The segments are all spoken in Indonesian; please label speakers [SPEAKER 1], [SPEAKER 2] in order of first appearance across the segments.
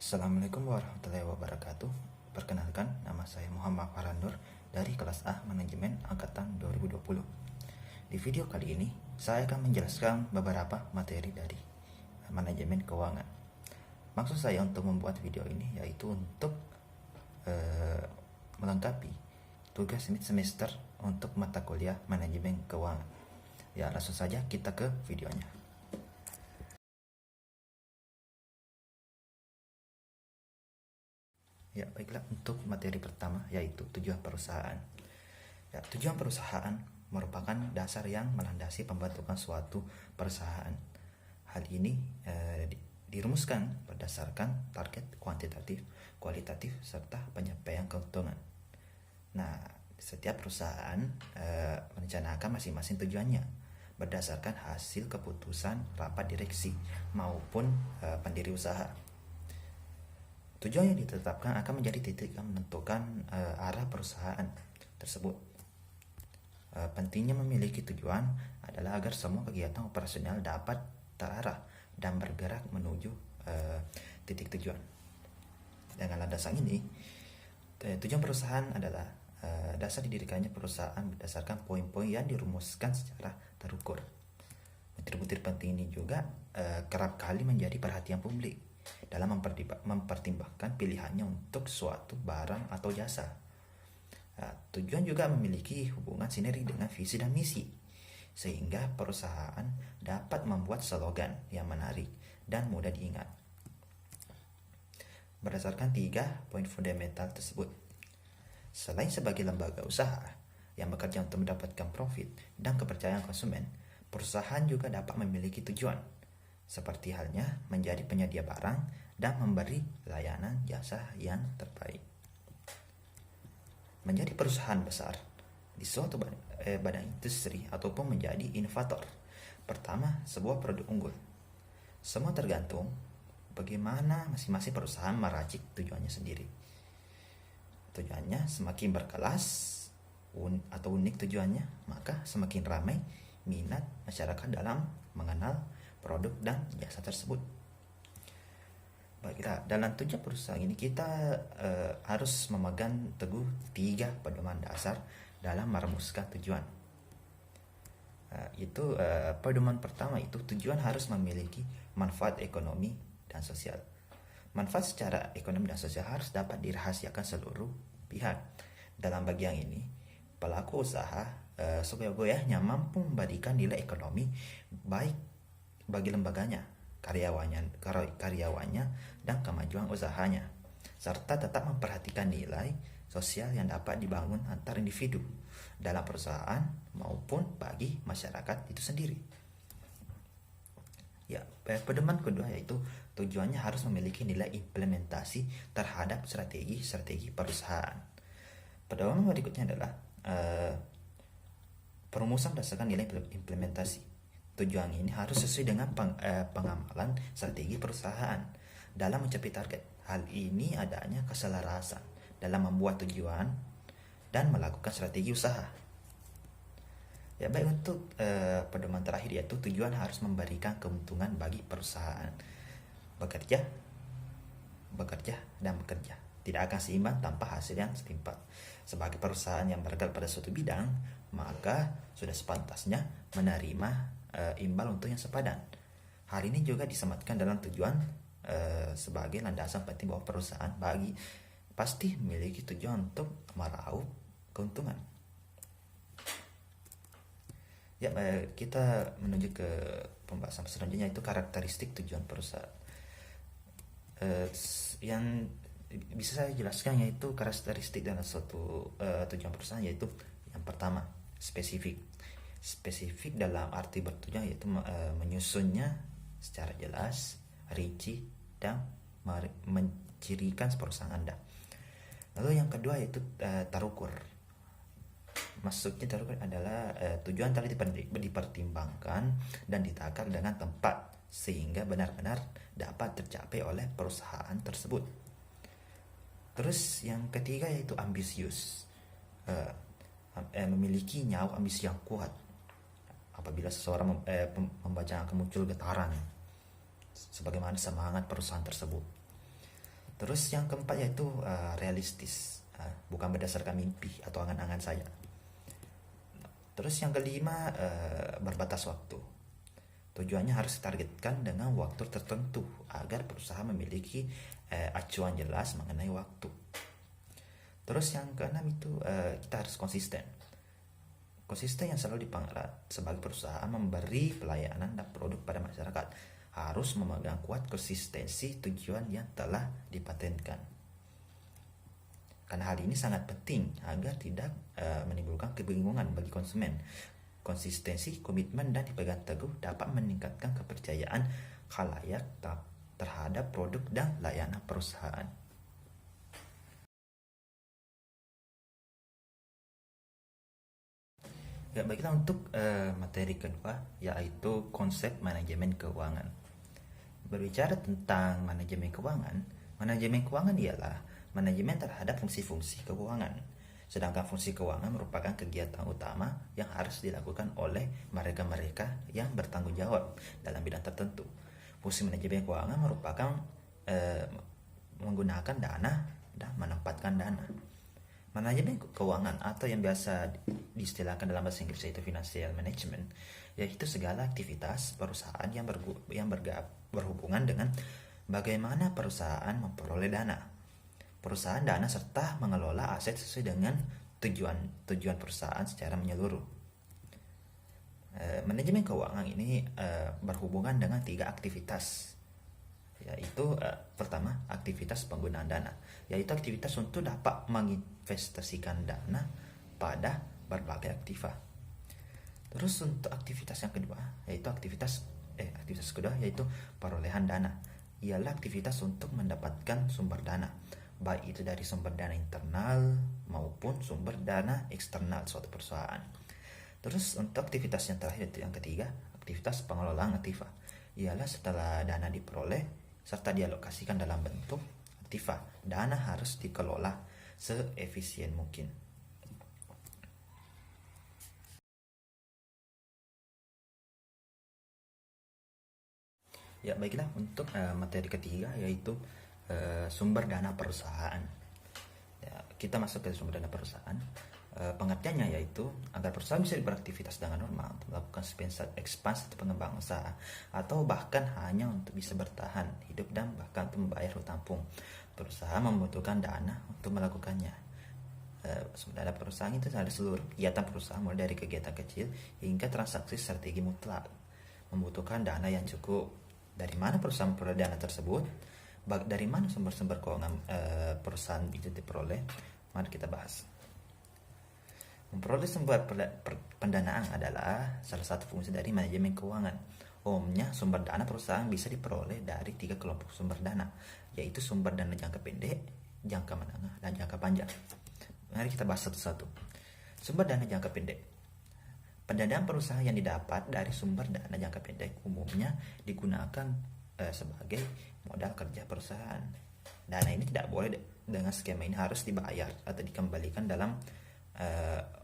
[SPEAKER 1] Assalamualaikum warahmatullahi wabarakatuh. Perkenalkan, nama saya Muhammad Farandur dari kelas A Manajemen Angkatan 2020. Di video kali ini, saya akan menjelaskan beberapa materi dari manajemen keuangan. Maksud saya untuk membuat video ini yaitu untuk melengkapi tugas mid semester untuk mata kuliah manajemen keuangan. Ya, langsung saja kita ke videonya. Ya, baiklah, untuk materi pertama yaitu tujuan perusahaan. Ya, tujuan perusahaan merupakan dasar yang melandasi pembentukan suatu perusahaan. Hal ini dirumuskan berdasarkan target kuantitatif, kualitatif, serta penyampaian keuntungan. Nah, setiap perusahaan merencanakan masing-masing tujuannya berdasarkan hasil keputusan rapat direksi maupun pendiri usaha. Tujuan yang ditetapkan akan menjadi titik yang menentukan arah perusahaan tersebut. Pentingnya memiliki tujuan adalah agar semua kegiatan operasional dapat terarah dan bergerak menuju titik tujuan. Dengan landasan ini, tujuan perusahaan adalah dasar didirikannya perusahaan berdasarkan poin-poin yang dirumuskan secara terukur. Butir-butir penting ini juga kerap kali menjadi perhatian publik dalam mempertimbangkan pilihannya untuk suatu barang atau jasa. Tujuan juga memiliki hubungan sinergi dengan visi dan misi, sehingga perusahaan dapat membuat slogan yang menarik dan mudah diingat. Berdasarkan 3 poin fundamental tersebut, selain sebagai lembaga usaha yang bekerja untuk mendapatkan profit dan kepercayaan konsumen, perusahaan juga dapat memiliki tujuan seperti halnya menjadi penyedia barang dan memberi layanan jasa yang terbaik. Menjadi perusahaan besar di suatu badan industri ataupun menjadi inovator. Pertama, sebuah produk unggul. Semua tergantung bagaimana masing-masing perusahaan meracik tujuannya sendiri. Tujuannya semakin berkelas atau unik tujuannya, maka semakin ramai minat masyarakat dalam mengenal produk dan jasa tersebut. Baiklah, dalam tujuan perusahaan ini kita harus memegang teguh 3 pedoman dasar dalam merumuskan tujuan. Pedoman pertama itu tujuan harus memiliki manfaat ekonomi dan sosial. Manfaat secara ekonomi dan sosial harus dapat dirahasiakan seluruh pihak. Dalam bagian ini, pelaku usaha segoyah-goyahnya mampu memberikan nilai ekonomi baik bagi lembaganya, karyawannya, dan kemajuan usahanya, serta tetap memperhatikan nilai sosial yang dapat dibangun antar individu dalam perusahaan maupun bagi masyarakat itu sendiri. Ya, pedoman kedua yaitu tujuannya harus memiliki nilai implementasi terhadap strategi perusahaan. Pedoman berikutnya adalah perumusan berdasarkan nilai implementasi. Tujuan ini harus sesuai dengan pengamalan strategi perusahaan dalam mencapai target. Hal ini adanya keselarasan dalam membuat tujuan dan melakukan strategi usaha. Ya, baik, untuk pedoman terakhir yaitu tujuan harus memberikan keuntungan bagi perusahaan. Bekerja tidak akan seimbang tanpa hasil yang setimpal. Sebagai perusahaan yang bergerak pada suatu bidang, maka sudah sepantasnya menerima imbal untuk yang sepadan. Hal ini juga disematkan dalam tujuan sebagai landasan penting bahwa perusahaan pasti memiliki tujuan untuk meraup keuntungan. Ya, kita menuju ke pembahasan selanjutnya, yaitu karakteristik tujuan perusahaan. Yang bisa saya jelaskan yaitu karakteristik dalam suatu tujuan perusahaan, yaitu yang pertama, spesifik dalam arti bertujuan, yaitu menyusunnya secara jelas, rinci, dan mencirikan perusahaan Anda. Lalu yang kedua yaitu terukur. Maksudnya terukur adalah tujuan telah dipertimbangkan dan ditakar dengan tepat sehingga benar-benar dapat tercapai oleh perusahaan tersebut. Terus yang ketiga yaitu ambisius. Memiliki nyawa ambisi yang kuat. Apabila seseorang membaca akan muncul getaran sebagaimana semangat perusahaan tersebut. Terus yang keempat yaitu realistis, bukan berdasarkan mimpi atau angan-angan saya. Terus yang kelima, berbatas waktu. Tujuannya harus ditargetkan dengan waktu tertentu agar perusahaan memiliki acuan jelas mengenai waktu. Terus yang keenam itu kita harus konsisten. Konsisten yang selalu dipangkat sebagai perusahaan memberi pelayanan dan produk pada masyarakat harus memegang kuat konsistensi tujuan yang telah dipatenkan. Karena hal ini sangat penting agar tidak menimbulkan kebingungan bagi konsumen. Konsistensi, komitmen, dan dipegang teguh dapat meningkatkan kepercayaan khalayak terhadap produk dan layanan perusahaan. Ya, baiklah untuk materi kedua yaitu konsep manajemen keuangan. Berbicara tentang manajemen keuangan ialah manajemen terhadap fungsi-fungsi keuangan. Sedangkan fungsi keuangan merupakan kegiatan utama yang harus dilakukan oleh mereka-mereka yang bertanggung jawab dalam bidang tertentu. Fungsi manajemen keuangan merupakan menggunakan dana dan menempatkan dana. Manajemen keuangan atau yang biasa diistilahkan dalam bahasa Inggris yaitu financial management, yaitu segala aktivitas perusahaan yang berhubungan dengan bagaimana perusahaan memperoleh dana, perusahaan dana serta mengelola aset sesuai dengan tujuan perusahaan secara menyeluruh. Manajemen keuangan ini berhubungan dengan 3 aktivitas, yaitu pertama, aktivitas penggunaan dana, yaitu aktivitas untuk dapat menginvestasikan dana pada berbagai aktiva. Terus untuk aktivitas yang kedua yaitu aktivitas kedua yaitu perolehan dana, ialah aktivitas untuk mendapatkan sumber dana, baik itu dari sumber dana internal maupun sumber dana eksternal suatu perusahaan. Terus untuk aktivitas yang terakhir itu yang ketiga, aktivitas pengelolaan aktiva, ialah setelah dana diperoleh serta dialokasikan dalam bentuk aktiva, dana harus dikelola seefisien mungkin. Ya, baiklah untuk materi ketiga yaitu sumber dana perusahaan. Ya, kita masuk ke sumber dana perusahaan. Pengertiannya yaitu agar perusahaan bisa beraktivitas dengan normal untuk melakukan ekspansi atau pengembangan usaha, atau bahkan hanya untuk bisa bertahan hidup dan bahkan untuk membayar hutang pun, perusahaan membutuhkan dana untuk melakukannya. Sumber dana perusahaan itu ada seluruh kegiatan perusahaan mulai dari kegiatan kecil hingga transaksi strategi mutlak, membutuhkan dana yang cukup. Dari mana perusahaan memperoleh dana tersebut? Dari mana sumber-sumber keuangan perusahaan itu diperoleh? Mari kita bahas. Memperoleh sumber pendanaan adalah salah satu fungsi dari manajemen keuangan. Umumnya sumber dana perusahaan bisa diperoleh dari 3 kelompok sumber dana, yaitu sumber dana jangka pendek, jangka menengah, dan jangka panjang. Mari kita bahas satu-satu. Sumber dana jangka pendek. Pendanaan perusahaan yang didapat dari sumber dana jangka pendek umumnya digunakan sebagai modal kerja perusahaan. Dana ini tidak boleh dengan skema ini harus dibayar atau dikembalikan dalam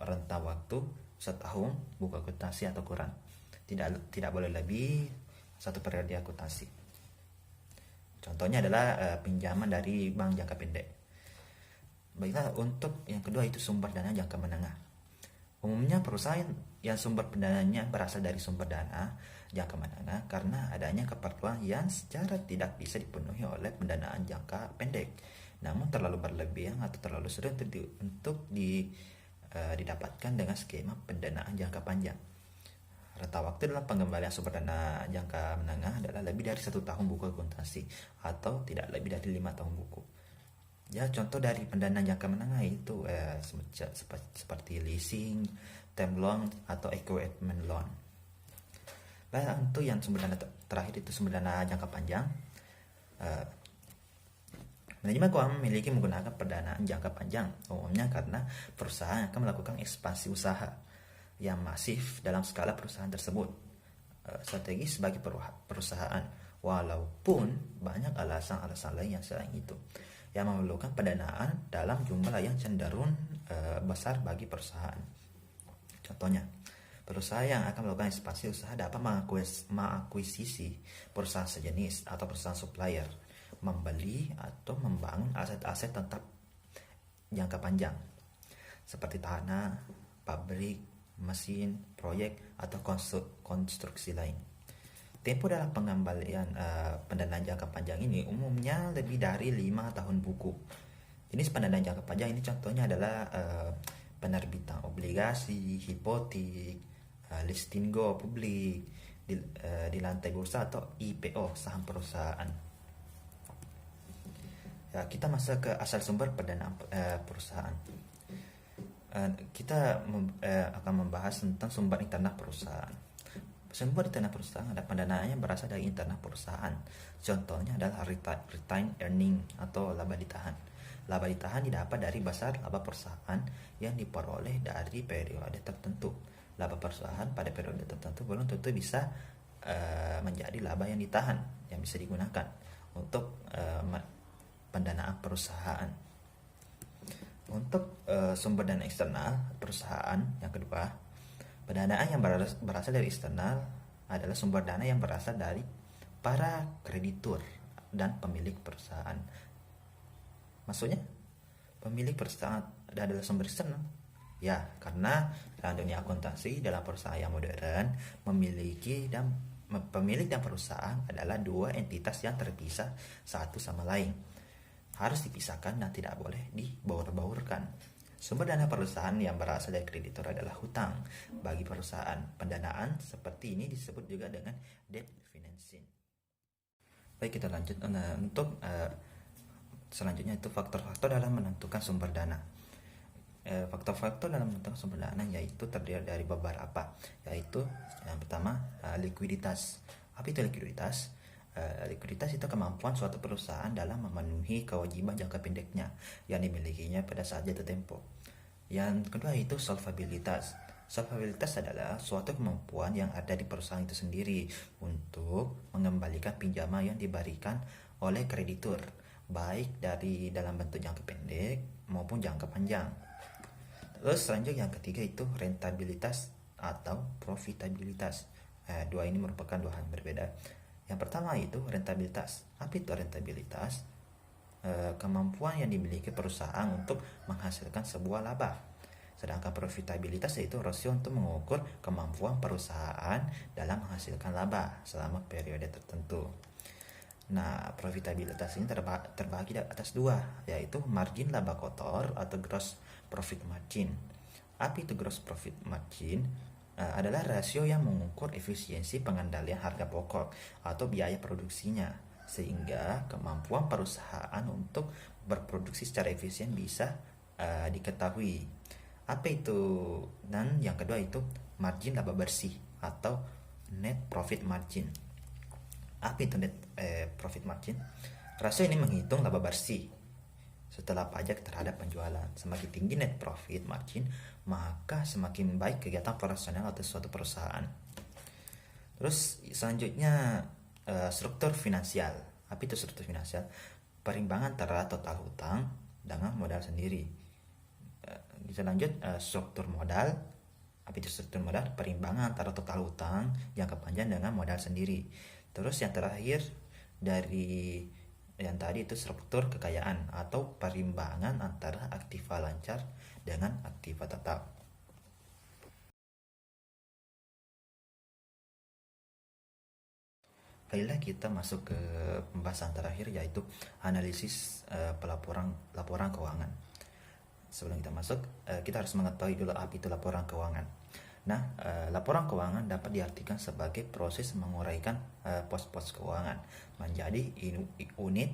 [SPEAKER 1] rentang waktu setahun buku akuntansi atau kurang. Tidak boleh lebih satu periode akuntansi. Contohnya adalah pinjaman dari bank jangka pendek. Baiklah, untuk yang kedua itu sumber dana jangka menengah. Umumnya perusahaan yang sumber pendananya berasal dari sumber dana jangka menengah karena adanya keperluan yang secara tidak bisa dipenuhi oleh pendanaan jangka pendek, namun terlalu berlebihan atau terlalu sering untuk didapatkan dengan skema pendanaan jangka panjang. Rentang waktu dalam pengembalian sumber dana jangka menengah adalah lebih dari 1 tahun buku akuntansi atau tidak lebih dari 5 tahun buku. Ya, contoh dari pendanaan jangka menengah itu seperti leasing, term loan, atau equipment loan. Baik, untuk yang sumber dana terakhir itu sumber dana jangka panjang. Manajemen keuangan memiliki menggunakan pendanaan jangka panjang umumnya karena perusahaan akan melakukan ekspansi usaha yang masif dalam skala perusahaan tersebut. Strategi sebagai perusahaan, walaupun banyak alasan-alasan lain yang selain itu yang memerlukan pendanaan dalam jumlah yang cenderung besar bagi perusahaan. Contohnya, perusahaan yang akan melakukan ekspansi usaha dapat mengakuisisi perusahaan sejenis atau perusahaan supplier, membeli atau membangun aset-aset tetap jangka panjang seperti tanah, pabrik, mesin, proyek, atau konstruksi lain. Tempo dalam pengembalian pendanaan jangka panjang ini umumnya lebih dari 5 tahun buku. Jenis pendanaan jangka panjang ini contohnya adalah penerbitan obligasi, hipotek, listing go publik di lantai bursa atau IPO saham perusahaan. Ya, kita masuk ke asal sumber pendanaan perusahaan. Kita akan membahas tentang sumber internal perusahaan. Sumber internal perusahaan ada pendanaan yang berasal dari internal perusahaan. Contohnya adalah retained earning atau laba ditahan. Laba ditahan didapat dari besar laba perusahaan yang diperoleh dari periode tertentu. Laba perusahaan pada periode tertentu belum tentu bisa menjadi laba yang ditahan yang bisa digunakan untuk pendanaan perusahaan. Untuk sumber dana eksternal perusahaan yang kedua, pendanaan yang berasal dari eksternal adalah sumber dana yang berasal dari para kreditur dan pemilik perusahaan. Maksudnya, pemilik perusahaan adalah sumber eksternal. Ya, karena dalam dunia akuntansi dalam perusahaan yang modern pemilik dan perusahaan adalah dua entitas yang terpisah satu sama lain. Harus dipisahkan dan tidak boleh dibaur-baurkan. Sumber dana perusahaan yang berasal dari kreditur adalah hutang bagi perusahaan. Pendanaan seperti ini disebut juga dengan debt financing. Baik, kita lanjut untuk selanjutnya itu faktor-faktor dalam menentukan sumber dana. Faktor-faktor dalam menentukan sumber dana yaitu terdiri dari beberapa, yaitu yang pertama likuiditas. Apa itu likuiditas? Likuiditas itu kemampuan suatu perusahaan dalam memenuhi kewajiban jangka pendeknya yang dimilikinya pada saat jatuh tempo. Yang kedua itu solvabilitas. Solvabilitas adalah suatu kemampuan yang ada di perusahaan itu sendiri untuk mengembalikan pinjaman yang diberikan oleh kreditur, baik dari dalam bentuk jangka pendek maupun jangka panjang. Terus selanjutnya yang ketiga itu rentabilitas atau profitabilitas. Dua ini merupakan dua hal yang berbeda. Yang pertama itu rentabilitas. Apa itu rentabilitas? Kemampuan yang dimiliki perusahaan untuk menghasilkan sebuah laba. Sedangkan profitabilitas yaitu rasio untuk mengukur kemampuan perusahaan dalam menghasilkan laba selama periode tertentu. Nah, profitabilitas ini terbagi atas dua, yaitu margin laba kotor atau gross profit margin. Apa itu gross profit margin? Adalah rasio yang mengukur efisiensi pengendalian harga pokok atau biaya produksinya, sehingga kemampuan perusahaan untuk berproduksi secara efisien bisa diketahui. Apa itu? Dan yang kedua itu margin laba bersih atau net profit margin. Apa itu net profit margin? Rasio ini menghitung laba bersih setelah pajak terhadap penjualan. Semakin tinggi net profit margin, maka semakin baik kegiatan operasional atau suatu perusahaan. Terus selanjutnya struktur finansial. Apa itu struktur finansial? Perimbangan antara total hutang dengan modal sendiri. Kita lanjut struktur modal. Apa itu struktur modal? Perimbangan antara total hutang jangka panjang dengan modal sendiri. Terus yang terakhir dari yang tadi itu struktur kekayaan atau perimbangan antara aktiva lancar dengan aktiva tetap. Baiklah, kita masuk ke pembahasan terakhir yaitu analisis laporan keuangan. Sebelum kita masuk, kita harus mengetahui dulu apa itu laporan keuangan. Nah, laporan keuangan dapat diartikan sebagai proses menguraikan pos-pos keuangan menjadi unit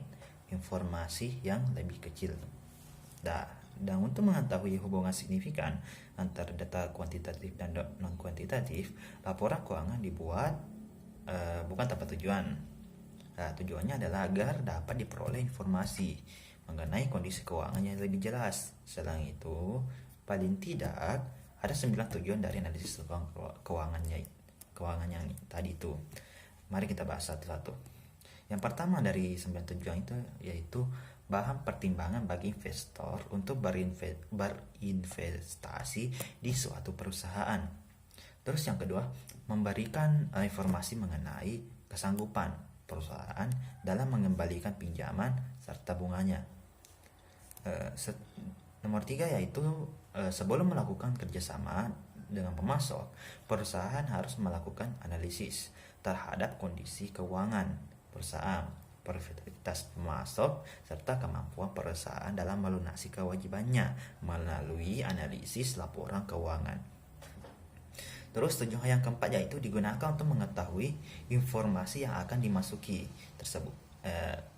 [SPEAKER 1] informasi yang lebih kecil. Dan untuk mengetahui hubungan signifikan antara data kuantitatif dan non-kuantitatif, laporan keuangan dibuat bukan tanpa tujuan. Tujuannya adalah agar dapat diperoleh informasi mengenai kondisi keuangan yang lebih jelas. Selain itu, paling tidak ada 9 tujuan dari analisis keuangan yang tadi itu. Mari kita bahas satu-satu. Yang pertama dari 9 tujuan itu yaitu bahan pertimbangan bagi investor untuk berinvestasi di suatu perusahaan. Terus yang kedua, memberikan informasi mengenai kesanggupan perusahaan dalam mengembalikan pinjaman serta bunganya. Nomor 3 yaitu sebelum melakukan kerjasama dengan pemasok, perusahaan harus melakukan analisis terhadap kondisi keuangan perusahaan, profitabilitas pemasok, serta kemampuan perusahaan dalam melunasi kewajibannya melalui analisis laporan keuangan. Terus tujuan yang keempat yaitu digunakan untuk mengetahui informasi yang akan dimasuki tersebut.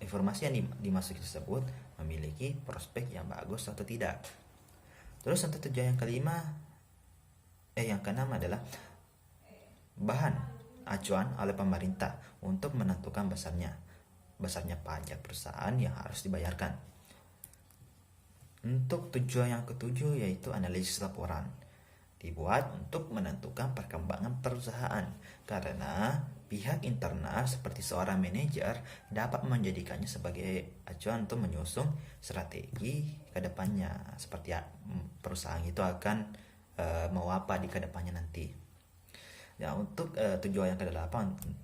[SPEAKER 1] Informasi yang dimasuki tersebut memiliki prospek yang bagus atau tidak. Terus untuk tujuan yang keenam adalah bahan acuan oleh pemerintah untuk menentukan besarnya pajak perusahaan yang harus dibayarkan. Untuk tujuan yang ketujuh yaitu analisis laporan, dibuat untuk menentukan perkembangan perusahaan karena pihak internal seperti seorang manajer dapat menjadikannya sebagai acuan untuk menyusun strategi ke depannya, seperti perusahaan itu akan mau apa di kedepannya nanti. Ya, untuk tujuan yang ke-8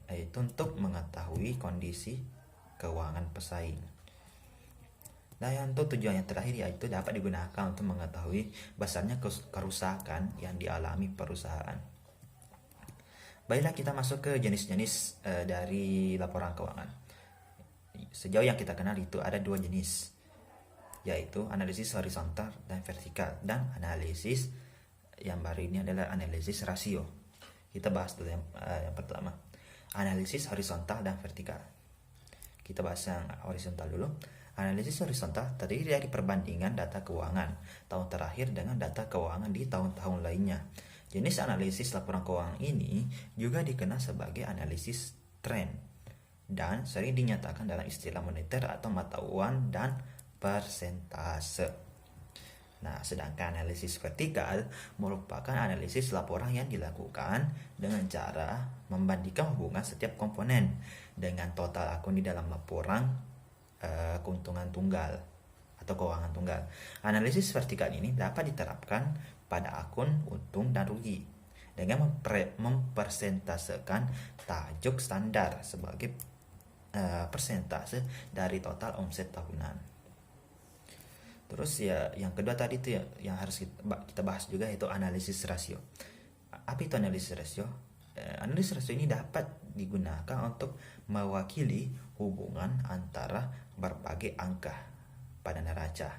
[SPEAKER 1] yaitu untuk mengetahui kondisi keuangan pesaing. Nah, yang untuk tujuan yang terakhir yaitu dapat digunakan untuk mengetahui besarnya kerusakan yang dialami perusahaan. Baiklah, kita masuk ke jenis-jenis dari laporan keuangan. Sejauh yang kita kenal itu ada 2 jenis, yaitu analisis horizontal dan vertikal, dan analisis yang baru ini adalah analisis rasio. Kita bahas dulu yang pertama, analisis horizontal dan vertikal. Kita bahas yang horizontal dulu. Analisis horizontal terdiri dari perbandingan data keuangan tahun terakhir dengan data keuangan di tahun-tahun lainnya. Jenis analisis laporan keuangan ini juga dikenal sebagai analisis tren dan sering dinyatakan dalam istilah moneter atau mata uang dan persentase. Nah, sedangkan analisis vertikal merupakan analisis laporan yang dilakukan dengan cara membandingkan hubungan setiap komponen dengan total akun di dalam laporan keuntungan tunggal atau keuangan tunggal. Analisis vertikal ini dapat diterapkan pada akun untung dan rugi dengan mempersentasekan tajuk standar sebagai persentase dari total omset tahunan. Terus ya yang kedua tadi itu yang harus kita bahas juga, yaitu analisis rasio. Apa itu analisis rasio? Analisis rasio ini dapat digunakan untuk mewakili hubungan antara berbagai angka pada neraca,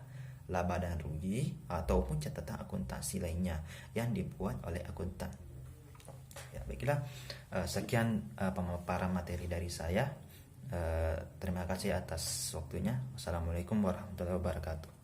[SPEAKER 1] laba dan rugi, ataupun catatan akuntansi lainnya yang dibuat oleh akuntan. Ya, baiklah, sekian pemaparan materi dari saya. Terima kasih atas waktunya. Wassalamualaikum warahmatullahi wabarakatuh.